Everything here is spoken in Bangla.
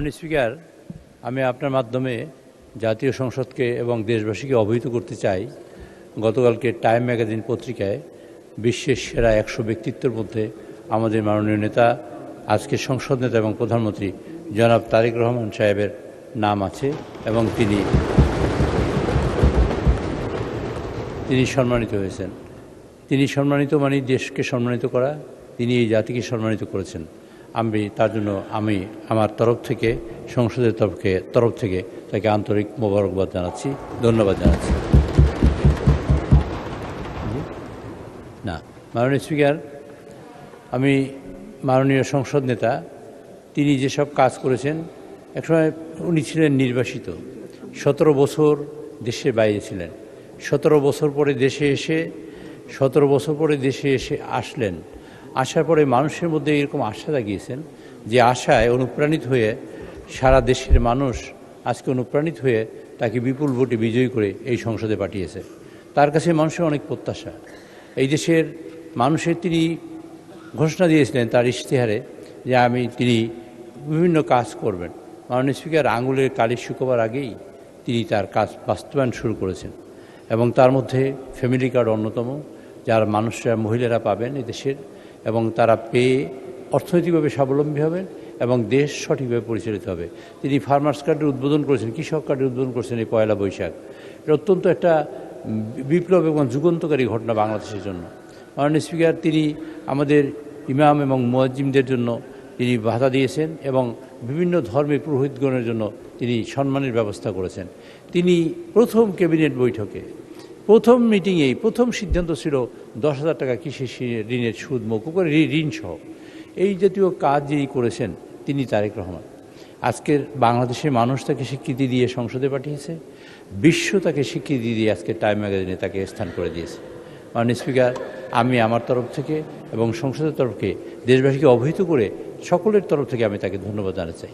মাননীয় স্পিকার, আমি আপনার মাধ্যমে জাতীয় সংসদকে এবং দেশবাসীকে অবহিত করতে চাই, গতকালকে টাইম ম্যাগাজিন পত্রিকায় বিশ্বের সেরা 100 ব্যক্তিত্বের মধ্যে আমাদের মাননীয় নেতা, আজকের সংসদ নেতা এবং প্রধানমন্ত্রী জনাব তারেক রহমান সাহেবের নাম আছে এবং তিনি সম্মানিত হয়েছেন। তিনি সম্মানিত মানে দেশকে সম্মানিত করা, তিনি এই জাতিকে সম্মানিত করেছেন। তার জন্য আমি আমার তরফ থেকে, সংসদের তরফ থেকে তাকে আন্তরিক মোবারকবাদ জানাচ্ছি, ধন্যবাদ জানাচ্ছি। মাননীয় স্পিকার, আমি মাননীয় সংসদ নেতা, তিনি যেসব কাজ করেছেন, একসময় উনি ছিলেন নির্বাসিত, 17 বছর দেশের বাইরে ছিলেন। 17 বছর পরে দেশে এসে আসলেন। আসার পরে মানুষের মধ্যে এরকম আশা জাগিয়েছেন, যে আশায় অনুপ্রাণিত হয়ে সারা দেশের মানুষ আজকে অনুপ্রাণিত হয়ে তাকে বিপুল ভোটে বিজয়ী করে এই সংসদে পাঠিয়েছে। তার কাছে মানুষের অনেক প্রত্যাশা। এই দেশের মানুষের তিনি ঘোষণা দিয়েছিলেন তার ইশতেহারে যে তিনি বিভিন্ন কাজ করবেন। মাননীয় স্পিকার, আঙুলের কালি শুকোবার আগেই তিনি তার কাজ বাস্তবায়ন শুরু করেছেন এবং তার মধ্যে ফ্যামিলি কার্ড অন্যতম, যার মহিলারা পাবেন এই দেশের, এবং তারা পেয়ে অর্থনৈতিকভাবে স্বাবলম্বী হবেন এবং দেশ সঠিকভাবে পরিচালিত হবে। তিনি ফার্মার্স কার্ডের উদ্বোধন করেছেন, কৃষক কার্ডের উদ্বোধন করেছেন এই 1 বৈশাখ। এটা অত্যন্ত একটা বিপ্লব এবং যুগান্তকারী ঘটনা বাংলাদেশের জন্য। মাননীয় স্পিকার, তিনি আমাদের ইমাম এবং মুয়াজ্জিমদের জন্য তিনি ভাতা দিয়েছেন এবং বিভিন্ন ধর্মের পুরোহিতগণের জন্য তিনি সম্মানের ব্যবস্থা করেছেন। তিনি প্রথম ক্যাবিনেট বৈঠকে, প্রথম মিটিংয়েই প্রথম সিদ্ধান্ত ছিল 10,000 টাকা কৃষি ঋণের সুদ মওকুফ করে, ঋণ সহ। এই জাতীয় কাজ যিনি করেছেন তিনি তারেক রহমান। আজকের বাংলাদেশের মানুষ তাকে স্বীকৃতি দিয়ে সংসদে পাঠিয়েছে, বিশ্ব তাকে স্বীকৃতি দিয়ে আজকে টাইম ম্যাগাজিনে তাকে স্থান করে দিয়েছে। মাননীয় স্পিকার, আমি আমার তরফ থেকে এবং সংসদের তরফকে দেশবাসীকে অবহিত করে সকলের তরফ থেকে আমি তাকে ধন্যবাদ জানাতে চাই।